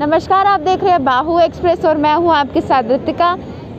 नमस्कार, आप देख रहे हैं बाहु एक्सप्रेस और मैं हूं आपके साथ ऋतिका।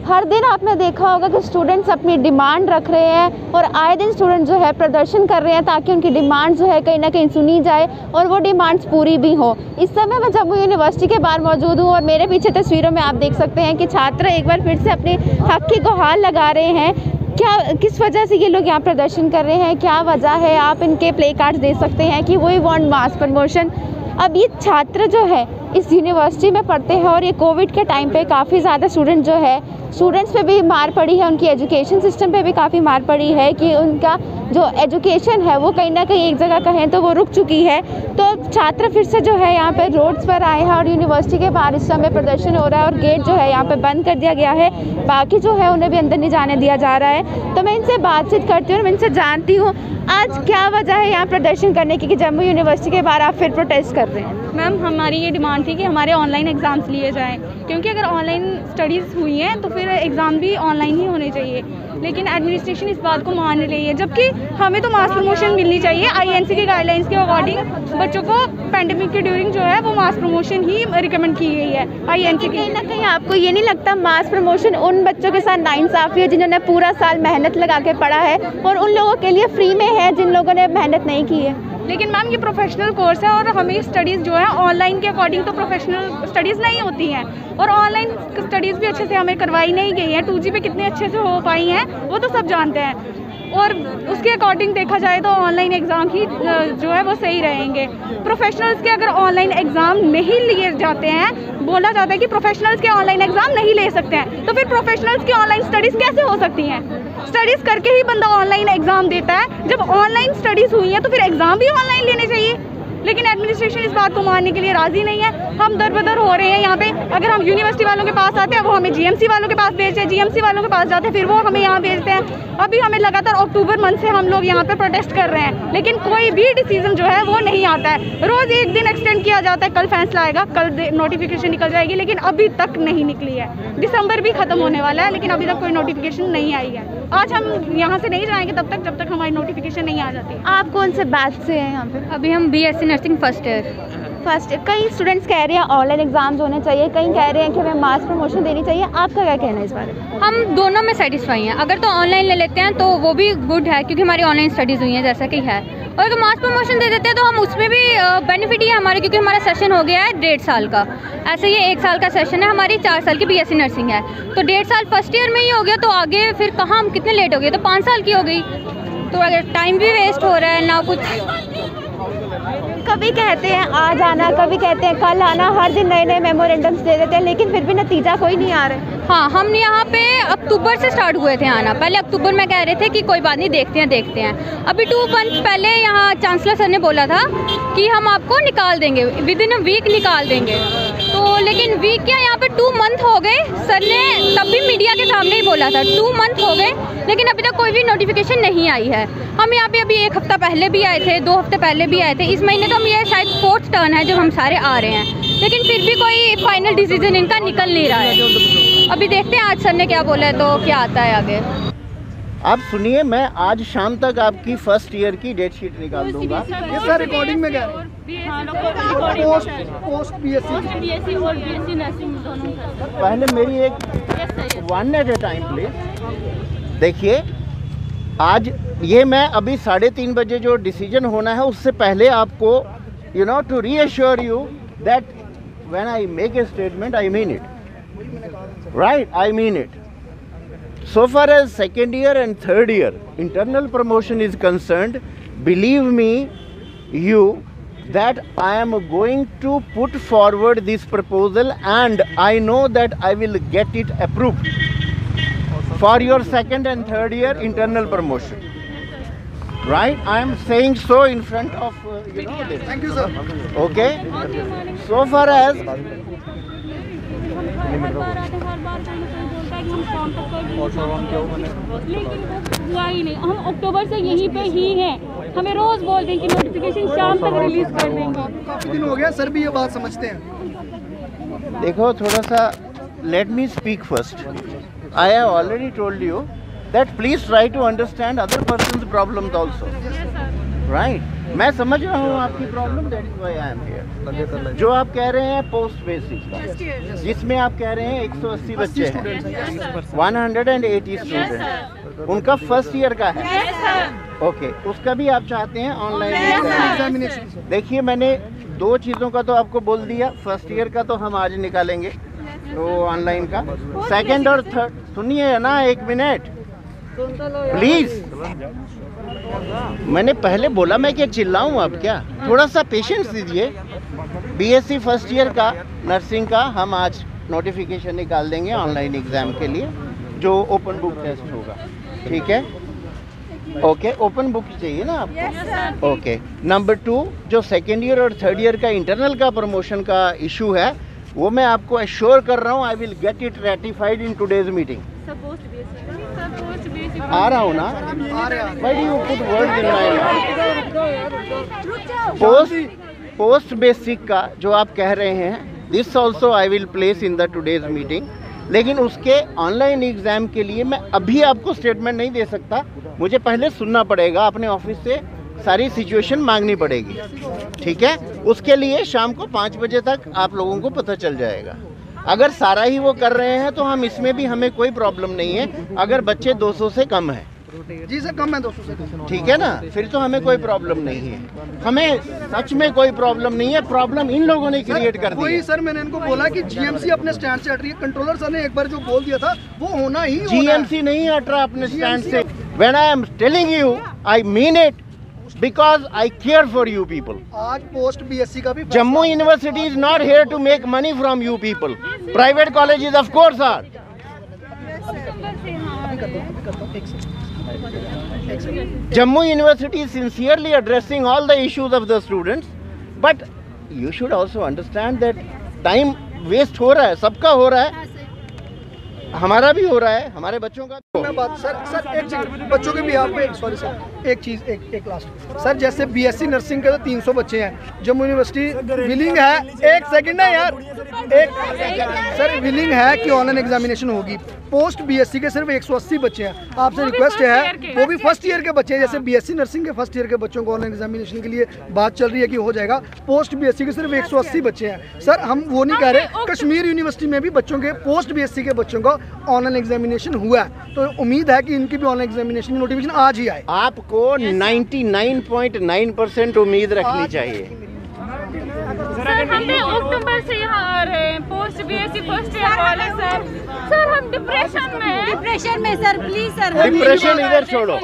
हर दिन आपने देखा होगा कि स्टूडेंट्स अपनी डिमांड रख रहे हैं और आए दिन स्टूडेंट जो है प्रदर्शन कर रहे हैं ताकि उनकी डिमांड जो है कहीं ना कहीं सुनी जाए और वो डिमांड्स पूरी भी हो। इस समय मैं जम्मू यूनिवर्सिटी के बाहर मौजूद हूँ और मेरे पीछे तस्वीरों में आप देख सकते हैं कि छात्र एक बार फिर से अपने हक की गुहार लगा रहे हैं। किस वजह से ये लोग यहाँ प्रदर्शन कर रहे हैं, क्या वजह है, आप इनके प्ले कार्ड्स दे सकते हैं कि वी वांट मास प्रमोशन। अब ये छात्र जो है इस यूनिवर्सिटी में पढ़ते हैं और ये कोविड के टाइम पे काफ़ी ज़्यादा स्टूडेंट्स पे भी मार पड़ी है, उनकी एजुकेशन सिस्टम पे भी काफ़ी मार पड़ी है कि उनका जो एजुकेशन है वो कहीं ना कहीं एक जगह कहें तो वो रुक चुकी है। तो छात्र फिर से जो है यहाँ पे रोड्स पर आए हैं और यूनिवर्सिटी के बाहर इस समय प्रदर्शन हो रहा है और गेट जो है यहाँ पे बंद कर दिया गया है, बाकी जो है उन्हें भी अंदर नहीं जाने दिया जा रहा है। तो मैं इनसे बातचीत करती हूँ और मैं इनसे जानती हूँ आज क्या वजह है यहाँ प्रदर्शन करने की कि जम्मू यूनिवर्सिटी के बाहर आप फिर प्रोटेस्ट कर रहे हैं। मैम, हमारी ये डिमांड थी कि हमारे ऑनलाइन एग्ज़ाम्स लिए जाएं, क्योंकि अगर ऑनलाइन स्टडीज़ हुई हैं तो फिर एग्ज़ाम भी ऑनलाइन ही होने चाहिए। लेकिन एडमिनिस्ट्रेशन इस बात को मान रही है, जबकि हमें तो मास प्रमोशन मिलनी चाहिए। आईएनसी की गाइडलाइंस के अकॉर्डिंग बच्चों को पैंडेमिक के ड्यूरिंग जो है वो मास प्रमोशन ही रिकमेंड की गई है आईएनसी की। कहीं ना कहीं आपको ये नहीं लगता मास प्रमोशन उन बच्चों के साथ नाइंसाफ़ी है जिन्होंने पूरा साल मेहनत लगा के पढ़ा है और उन लोगों के लिए फ्री में है जिन लोगों ने मेहनत नहीं की है? लेकिन मैम, ये प्रोफेशनल कोर्स है और हमें स्टडीज़ जो है ऑनलाइन के अकॉर्डिंग तो प्रोफेशनल स्टडीज़ नहीं होती हैं और ऑनलाइन स्टडीज़ भी अच्छे से हमें करवाई नहीं गई हैं। 2G पे कितने अच्छे से हो पाई हैं वो तो सब जानते हैं और उसके अकॉर्डिंग देखा जाए तो ऑनलाइन एग्ज़ाम ही जो है वो सही रहेंगे। प्रोफेशनल्स के अगर ऑनलाइन एग्ज़ाम नहीं लिए जाते हैं, बोला जाता है कि प्रोफेशनल्स के ऑनलाइन एग्ज़ाम नहीं ले सकते हैं, तो फिर प्रोफेशनल्स की ऑनलाइन स्टडीज़ कैसे हो सकती हैं? स्टडीज़ करके ही बंदा ऑनलाइन एग्ज़ाम देता है। जब ऑनलाइन स्टडीज़ हुई हैं तो फिर एग्ज़ाम भी ऑनलाइन लेने चाहिए। लेकिन एडमिनिस्ट्रेशन इस बात को मानने के लिए राज़ी नहीं है। हम दर बदर हो रहे हैं यहाँ पे। अगर हम यूनिवर्सिटी वालों के पास आते हैं वो हमें जीएमसी वालों के पास भेजते हैं, जीएमसी वालों के पास जाते हैं फिर वो हमें यहाँ भेजते हैं। अभी हमें लगातार अक्टूबर मंथ से हम लोग यहाँ पे प्रोटेस्ट कर रहे हैं, लेकिन कोई भी डिसीजन जो है वो नहीं आता है। रोज़ एक दिन एक्सटेंड किया जाता है, कल फैसला आएगा, कल नोटिफिकेशन निकल जाएगी, लेकिन अभी तक नहीं निकली है। दिसंबर भी खत्म होने वाला है लेकिन अभी तक कोई नोटिफिकेशन नहीं आई है। आज हम यहाँ से नहीं जाएंगे तब तक जब तक हमारी नोटिफिकेशन नहीं आ जाती। आप कौन से बैच से हैं यहाँ पे? अभी हम BSc नर्सिंग फर्स्ट ईयर। कई स्टूडेंट्स कह रहे हैं ऑनलाइन एग्जाम्स होने चाहिए, कई कह रहे हैं कि हमें मास प्रमोशन देनी चाहिए। आपका क्या कहना है इस बारे में? हम दोनों में सेटिस्फाई हैं। अगर तो ऑनलाइन ले लेते हैं तो वो भी गुड है क्योंकि हमारी ऑनलाइन स्टडीज़ हुई हैं जैसा कि है, और अगर मास प्रमोशन दे देते हैं तो हम उसमें भी बेनिफिट ही है हमारे, क्योंकि हमारा सेशन हो गया है 1.5 साल का। ऐसे ये 1 साल का सेशन है, हमारी 4 साल की BSc नर्सिंग है, तो 1.5 साल फर्स्ट ईयर में ही हो गया, तो आगे फिर कहाँ हम कितने लेट हो गए, तो 5 साल की हो गई, तो अगर टाइम भी वेस्ट हो रहा है ना कुछ। कभी कहते हैं आज आना, कभी कहते हैं कल आना, हर दिन नए नए मेमोरेंडम्स दे देते हैं लेकिन फिर भी नतीजा कोई नहीं आ रहा है। हाँ, हम यहाँ पे अक्टूबर से स्टार्ट हुए थे आना। पहले अक्टूबर में कह रहे थे कि कोई बात नहीं, देखते हैं। अभी 2 मंथ पहले यहाँ चांसलर सर ने बोला था कि हम आपको निकाल देंगे, विद इन अ वीक निकाल देंगे, तो लेकिन वीक क्या, यहाँ पे 2 मंथ हो गए। सर ने तब भी मीडिया के सामने ही बोला था 2 मंथ हो गए, लेकिन अभी तक कोई भी नोटिफिकेशन नहीं आई है। हम यहाँ पे अभी 1 हफ्ता पहले भी आए थे, 2 हफ्ते पहले भी आए थे। इस महीने तो हम ये शायद 4th टर्न है जब हम सारे आ रहे हैं, लेकिन फिर भी कोई फाइनल डिसीजन इनका निकल नहीं रहा है। अभी देखते हैं आज सर ने क्या बोला है तो क्या आता है आगे। आप सुनिए, मैं आज शाम तक आपकी फर्स्ट ईयर की डेट शीट निकाल दूंगा। ये सर रिकॉर्डिंग में क्या है? पोस्ट BSc और BSc नर्सिंग दोनों। पहले मेरी एक 1 एट अ टाइम प्लीज। देखिए, आज ये मैं अभी 3:30 बजे जो डिसीजन होना है उससे पहले आपको to reassure you that when I make a statement I mean it, right? I mean it. So far as 2nd year and 3rd year internal promotion is concerned, believe me that I am going to put forward this proposal and I know that I will get it approved for your 2nd and 3rd year internal promotion, right? I am saying so in front of this. Thank you, sir. Okay? So far as लेकिन हुआ ही नहीं। हम अक्टूबर से यहीं पे ही हैं, हमें रोज बोलते हैं कि नोटिफिकेशन शाम तक रिलीज कर देंगे। काफी दिन हो गया, सर भी ये बात समझते हैं। देखो, थोड़ा सा let me speak first. I have already told you that please try to understand other person's problems also, right? मैं समझ रहा हूँ आपकी problem, that is why I am here. जो आप कह रहे हैं पोस्ट बेसिक का, जिसमें आप कह रहे हैं 180 बच्चे हैं, 180 स्टूडेंट, उनका फर्स्ट ईयर का है। ओके, उसका भी आप चाहते हैं ऑनलाइन एग्जामिनेशन। देखिए, मैंने दो चीज़ों का तो आपको बोल दिया। फर्स्ट ईयर का तो हम आज निकालेंगे, तो ऑनलाइन का। सेकंड और थर्ड, सुनिए ना एक मिनट प्लीज। मैंने पहले बोला, मैं क्या चिल्लाऊं अब क्या? थोड़ा सा पेशेंस दीजिए। बीएससी फर्स्ट ईयर का नर्सिंग का हम आज नोटिफिकेशन निकाल देंगे ऑनलाइन एग्जाम के लिए, जो ओपन बुक टेस्ट होगा। ठीक है, ओके, ओपन बुक चाहिए ना आपको? ओके। नंबर 2, जो सेकेंड ईयर और थर्ड ईयर का इंटरनल का प्रमोशन का इशू है, वो मैं आपको एश्योर कर रहा हूँ, I will get it ratified in today's meeting. आ रहा हूँ ना? Why do you put words in my mouth? Post basic का जो आप कह रहे हैं, this also I will place in the today's meeting. लेकिन उसके ऑनलाइन एग्जाम के लिए मैं अभी आपको स्टेटमेंट नहीं दे सकता, मुझे पहले सुनना पड़ेगा, अपने ऑफिस से सारी सिचुएशन मांगनी पड़ेगी। ठीक है, उसके लिए शाम को 5 बजे तक आप लोगों को पता चल जाएगा। अगर सारा ही वो कर रहे हैं तो हम इसमें भी, हमें कोई प्रॉब्लम नहीं है। अगर बच्चे 200 से कम है, जी सर, कम है 200 से, ठीक है ना, फिर तो हमें कोई प्रॉब्लम नहीं है। हमें सच में कोई प्रॉब्लम नहीं है, प्रॉब्लम इन लोगों ने क्रिएट कर दी है। सर, मैंने इनको बोला कि जीएमसी अपने स्टैंड से हट रही है। कंट्रोलर सर ने एक बार जो बोल दिया था वो होना ही होना है। जीएमसी नहीं हट रहा अपने स्टैंड से। When I am telling you, I mean it, because I care for you people. आज पोस्ट बीएससी का भी Jammu University is not here to make money from you people. Private colleges of course are. Jammu University is sincerely addressing all the issues of the students, but you should also understand that time waste हो रहा है, सबका हो रहा है, हमारा भी हो रहा है, हमारे बच्चों का। मैं बात सर एक सेकंड, बच्चों के भी आप पे, सॉरी सर, एक चीज़, एक लास्ट सर, जैसे बीएससी नर्सिंग के तो 300 बच्चे हैं, जम्मू यूनिवर्सिटी विलिंग है, एक सेकंड है यार, एक सर विलिंग है कि ऑनलाइन एग्जामिनेशन होगी। पोस्ट बीएससी के सिर्फ 180 बच्चे हैं। आपसे रिक्वेस्ट है, वो भी फर्स्ट ईयर के बच्चे हैं, जैसे बीएससी नर्सिंग के फर्स्ट ईयर के बच्चों को ऑनलाइन एग्जामिनेशन के लिए बात चल रही है कि हो जाएगा। पोस्ट बीएससी के सिर्फ 180 बच्चे हैं सर, हम वो नहीं कह रहे। कश्मीर यूनिवर्सिटी में भी बच्चों के, पोस्ट बीएससी के बच्चों का ऑनलाइन एग्जामिनेशन हुआ है, तो उम्मीद है कि इनकी भी ऑनलाइन एग्जामिनेशन नोटिफिकेशन आज ही आए। आपको 99.9% उम्मीद रखनी चाहिए। सर, हम भी अक्टूबर से यहाँ आ रहे हैं, पोस्ट बीएससी फर्स्ट ईयर वाले सर। सर, हम डिप्रेशन में सर, प्लीज सर। डिप्रेशन इधर छोड़ो,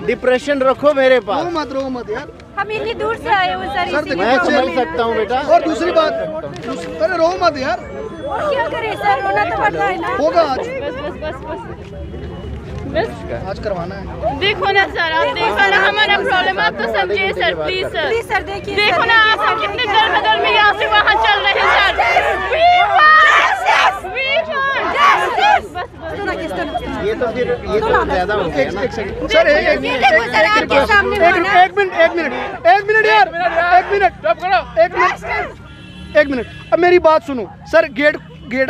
डिप्रेशन रखो मेरे पास, रो मत यार, हम इतनी दूर से आए हुए सर। मैं समझ सकता हूँ बेटा। और दूसरी बात, अरे रो मत यार, क्या करें सर, रोना तो पड़ता है ना। होगा आज, बस आज करवाना है। देखो ना सर, आप देखो ना हमारा प्रॉब्लम, आप तो समझिए सर, प्लीज सर देखिए, देखो ना आप, हम कितने दर में यहाँ से वहाँ चल रहे हैं सर। ये तो ज्यादा हो गया ना। सर एक मिनट अब मेरी बात सुनो सर, गेट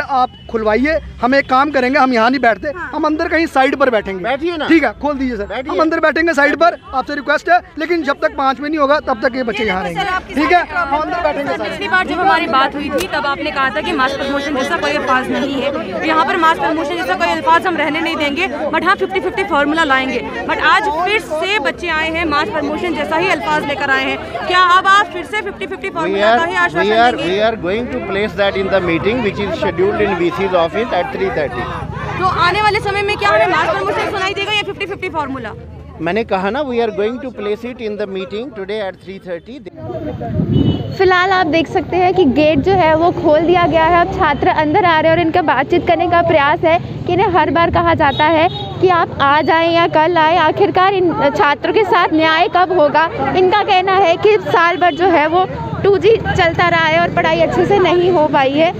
आप खुलवाइए, हम एक काम करेंगे, हम यहाँ नहीं बैठते, हम अंदर कहीं साइड पर बैठेंगे। बैठिए ना, ठीक है, खोल दीजिए सर, हम अंदर बैठेंगे साइड पर, आपसे रिक्वेस्ट है। लेकिन जब तक 5 में नहीं होगा तब तक ये बच्चे यहाँ रहेंगे, ठीक है? हम अंदर बैठेंगे। पिछली बार जब हमारी बात हुई थी तब आपने कहा था कि मास प्रमोशन जैसा कोई अल्फाज नहीं है, यहाँ पर मास प्रमोशन जैसा कोई अल्फाज हम रहने नहीं देंगे, बट हाँ 50-50 फार्मूला लाएंगे। बट आज फिर से बच्चे आए हैं, मास प्रमोशन जैसा ही अल्फाज लेकर आए हैं, क्या अब आप फिर से 50-50 फार्मूला का ही आश्वासन देंगे? We are going to place that in the meeting which is scheduled in VC's office at 3:30. तो आने वाले समय में क्या हमें मास प्रमोशन सुनाई देगा या 50-50 फार्मूला? मैंने कहा ना, we are going to place it in the meeting today at 3:30। फिलहाल आप देख सकते हैं कि गेट जो है वो खोल दिया गया है। अब छात्र अंदर आ रहे हैं और इनका बातचीत करने का प्रयास है कि इन्हें हर बार कहा जाता है कि आप आज आएँ या कल आएँ, आखिरकार इन छात्रों के साथ न्याय कब होगा। इनका कहना है कि साल भर जो है वो 2G चलता रहा है और पढ़ाई अच्छे से नहीं हो पाई है,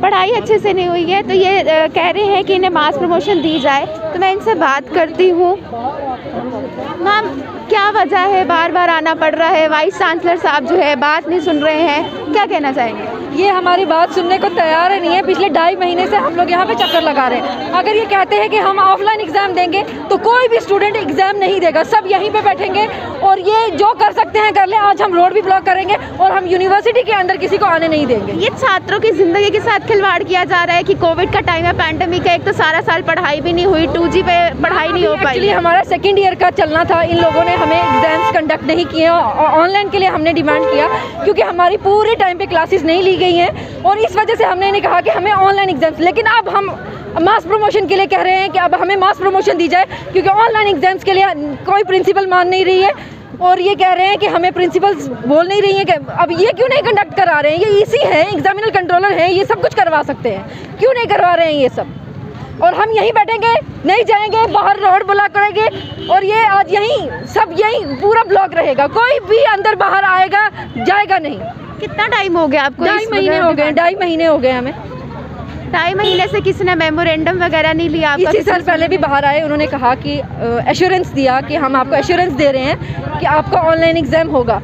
पढ़ाई अच्छे से नहीं हुई है, तो ये कह रहे हैं कि इन्हें मास प्रमोशन दी जाए। तो मैं इनसे बात करती हूँ। मैम, क्या वजह है बार बार आना पड़ रहा है? वाइस चांसलर साहब जो है बात नहीं सुन रहे हैं, क्या कहना चाहेंगे? ये हमारी बात सुनने को तैयार नहीं है। पिछले 2.5 महीने से हम लोग यहाँ पे चक्कर लगा रहे हैं। अगर ये कहते हैं कि हम ऑफलाइन एग्ज़ाम देंगे तो कोई भी स्टूडेंट एग्ज़ाम नहीं देगा, सब यहीं पे बैठेंगे और ये जो कर सकते हैं कर लें। आज हम रोड भी ब्लॉक करेंगे और हम यूनिवर्सिटी के अंदर किसी को आने नहीं देंगे। ये छात्रों की ज़िंदगी के साथ खिलवाड़ किया जा रहा है कि कोविड का टाइम है, पैंडेमिक है, एक तो सारा साल पढ़ाई भी नहीं हुई, 2G पे पढ़ाई नहीं हो पाई। एक्चुअली हमारा 2nd ईयर का चलना था, इन लोगों ने हमें एग्जाम्स कंडक्ट नहीं किए और ऑनलाइन के लिए हमने डिमांड किया क्योंकि हमारी पूरे टाइम पे क्लासेस नहीं ली गई हैं और इस वजह से हमने इन्हें कहा कि हमें ऑनलाइन एग्जाम्स। लेकिन अब हम मास प्रमोशन के लिए कह रहे हैं कि अब हमें मास प्रमोशन दी जाए क्योंकि ऑनलाइन एग्जाम्स के लिए कोई प्रिंसिपल मान नहीं रही है और ये कह रहे हैं कि हमें प्रिंसिपल्स बोल नहीं रही हैं कि अब ये क्यों नहीं कंडक्ट करा रहे हैं। ये ईसी हैं, एग्जामिनर कंट्रोलर हैं, ये सब कुछ करवा सकते हैं, क्यों नहीं करवा रहे हैं ये सब। और हम यहीं बैठेंगे, नहीं जाएंगे, बाहर रोड ब्लॉक करेंगे और ये आज यहीं सब यहीं पूरा ब्लॉक रहेगा, कोई भी अंदर बाहर आएगा जाएगा नहीं। कितना टाइम हो गया आपको? 2.5 महीने हो गए, 2.5 महीने हो गए हमें। 2.5 महीने से किसी ने मेमोरेंडम वगैरह नहीं लिया आपका? इसी साल पहले भी बाहर आए, उन्होंने कहा कि एश्योरेंस दिया कि हम आपको एश्योरेंस दे रहे हैं कि आपका ऑनलाइन एग्ज़ाम होगा।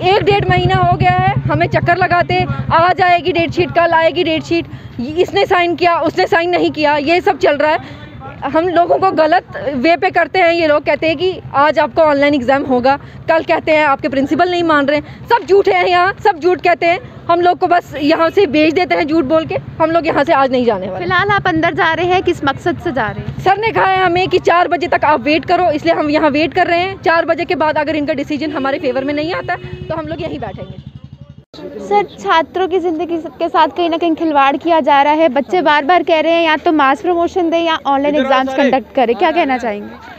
1-1.5 महीना हो गया है हमें चक्कर लगाते, आज आएगी डेट शीट, कल आएगी डेट शीट, इसने साइन किया, उसने साइन नहीं किया, ये सब चल रहा है। हम लोगों को गलत वे पे करते हैं। ये लोग कहते हैं कि आज आपका ऑनलाइन एग्ज़ाम होगा, कल कहते हैं आपके प्रिंसिपल नहीं मान रहे हैं, सब झूठे हैं, यहाँ सब झूठ कहते हैं। हम लोग को बस यहाँ से भेज देते हैं झूठ बोल के, हम लोग यहाँ से आज नहीं जाने वाले। फिलहाल आप अंदर जा रहे हैं, किस मकसद से जा रहे हैं? सर ने कहा है हमें कि 4 बजे तक आप वेट करो, इसलिए हम यहाँ वेट कर रहे हैं। 4 बजे के बाद अगर इनका डिसीजन हमारे फेवर में नहीं आता तो हम लोग यहीं बैठेंगे। सर, छात्रों की ज़िंदगी के साथ कहीं ना कहीं खिलवाड़ किया जा रहा है। बच्चे बार बार कह रहे हैं या तो मास प्रमोशन दें या ऑनलाइन एग्जाम्स कंडक्ट करें, क्या कहना चाहेंगे?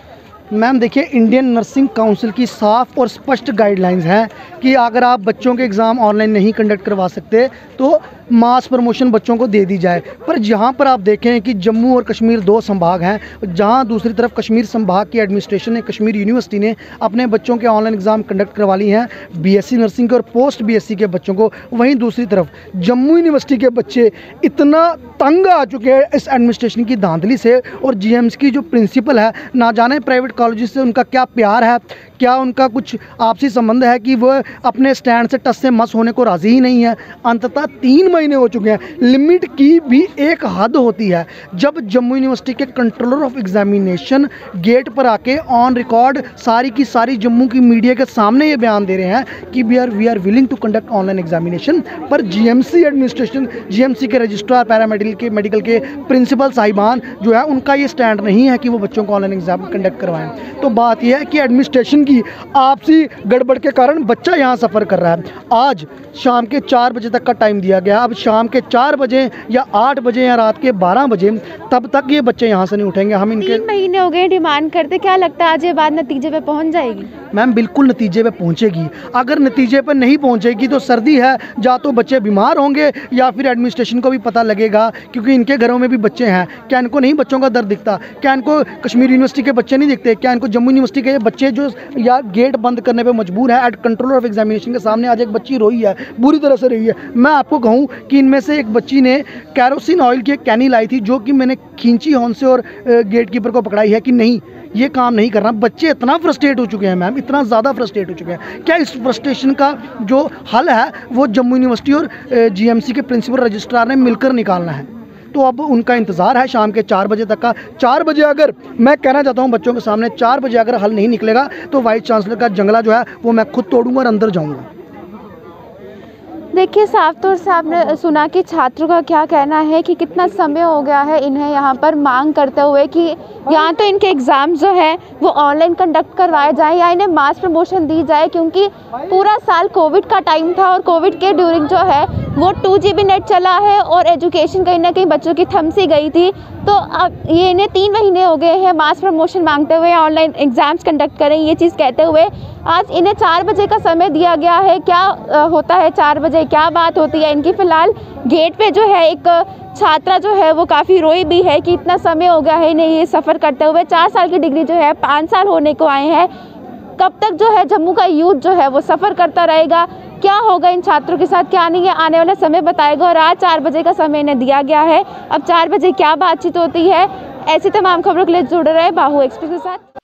मैम देखिए, इंडियन नर्सिंग काउंसिल की साफ और स्पष्ट गाइडलाइंस हैं कि अगर आप बच्चों के एग्ज़ाम ऑनलाइन नहीं कंडक्ट करवा सकते तो मास प्रमोशन बच्चों को दे दी जाए। पर जहाँ पर आप देखें कि जम्मू और कश्मीर 2 संभाग हैं, जहाँ दूसरी तरफ कश्मीर संभाग की एडमिनिस्ट्रेशन ने, कश्मीर यूनिवर्सिटी ने अपने बच्चों के ऑनलाइन एग्ज़ाम कंडक्ट करवा ली हैं, BSc नर्सिंग के और पोस्ट BSc के बच्चों को। वहीं दूसरी तरफ जम्मू यूनिवर्सिटी के बच्चे इतना तंग आ चुके हैं इस एडमिनिस्ट्रेशन की धांधली से, और GMC की जो प्रिंसिपल है, ना जाने प्राइवेट कॉलेज से उनका क्या प्यार है, क्या उनका कुछ आपसी संबंध है कि वह अपने स्टैंड से टस से मस होने को राज़ी ही नहीं है। अंततः 3 महीने हो चुके हैं। लिमिट की भी एक हद होती है। जब जम्मू यूनिवर्सिटी के कंट्रोलर ऑफ एग्जामिनेशन गेट पर आके ऑन रिकॉर्ड सारी की सारी जम्मू की मीडिया के सामने ये बयान दे रहे हैं कि we are willing to conduct online examination, पर GMC एडमिनिस्ट्रेशन, GMC के रजिस्ट्रार, मेडिकल के प्रिंसिपल साहिबान जो है, उनका ये स्टैंड नहीं है कि वो बच्चों को ऑनलाइन एग्जाम कंडक्ट करवाएं। तो बात यह है कि एडमिनिस्ट्रेशन की आपसी गड़बड़ के कारण बच्चा यहाँ सफ़र कर रहा है। आज शाम के 4 बजे तक का टाइम दिया गया। अब शाम के 4 बजे या 8 बजे या रात के 12 बजे तब तक ये बच्चे यहाँ से नहीं उठेंगे। हम इनके 3 महीने हो गए डिमांड करते, क्या लगता है आज ये बात नतीजे पे पहुँच जाएगी? मैम बिल्कुल नतीजे पे पहुँचेगी। अगर नतीजे पर नहीं पहुँचेगी तो सर्दी है, या तो बच्चे बीमार होंगे या फिर एडमिनिस्ट्रेशन को भी पता लगेगा, क्योंकि इनके घरों में भी बच्चे हैं। क्या इनको नहीं बच्चों का दर्द दिखता? क्या इनको कश्मीर यूनिवर्सिटी के बच्चे नहीं दिखते? क्या इनको जम्मू यूनिवर्सिटी के बच्चे जो या गेट बंद करने पे मजबूर है, एट कंट्रोलर ऑफ एग्जामिनेशन के सामने आज एक बच्ची रोई है, बुरी तरह से रोई है। मैं आपको कहूँ कि इनमें से एक बच्ची ने कैरोसिन ऑयल की एक कैनी लाई थी, जो कि मैंने खींची हॉर्न से और गेट कीपर को पकड़ाई है कि नहीं, ये काम नहीं करना। बच्चे इतना फ्रस्ट्रेट हो चुके हैं मैम, इतना ज़्यादा फ्रस्ट्रेट हो चुके हैं। क्या इस फ्रस्ट्रेशन का जो हल है वो जम्मू यूनिवर्सिटी और GMC के प्रिंसिपल रजिस्ट्रार ने मिलकर निकालना है। तो अब उनका इंतज़ार है शाम के 4 बजे तक का। 4 बजे अगर, मैं कहना चाहता हूँ बच्चों के सामने, 4 बजे अगर हल नहीं निकलेगा तो वाइस चांसलर का जंगला जो है वो मैं खुद तोड़ूंगा और अंदर जाऊँगा। देखिए, साफ तौर से आपने सुना कि छात्रों का क्या कहना है कि कितना समय हो गया है इन्हें यहाँ पर मांग करते हुए कि यहाँ तो इनके एग्ज़ाम जो है वो ऑनलाइन कंडक्ट करवाए जाए या इन्हें मास प्रमोशन दी जाए, क्योंकि पूरा साल कोविड का टाइम था और कोविड के ड्यूरिंग जो है वो 2GB नेट चला है और एजुकेशन कहीं ना कहीं बच्चों की थम सी गई थी। तो अब ये इन्हें 3 महीने हो गए हैं मास प्रमोशन मांगते हुए, ऑनलाइन एग्ज़ाम्स कंडक्ट करें ये चीज़ कहते हुए। आज इन्हें 4 बजे का समय दिया गया है। क्या होता है 4 बजे, क्या बात होती है इनकी? फ़िलहाल गेट पे जो है एक छात्रा जो है वो काफ़ी रोई भी है कि इतना समय हो गया है इन्हें ये सफ़र करते हुए। 4 साल की डिग्री जो है 5 साल होने को आए हैं। कब तक जो है जम्मू का यूथ जो है वो सफ़र करता रहेगा? क्या होगा इन छात्रों के साथ, क्या नहीं है, आने वाला समय बताएगा। और आज 4 बजे का समय इन्हें दिया गया है। अब 4 बजे क्या बातचीत होती है, ऐसी तमाम खबरों के लिए जुड़े रहे बाहू एक्सप्रेस के साथ।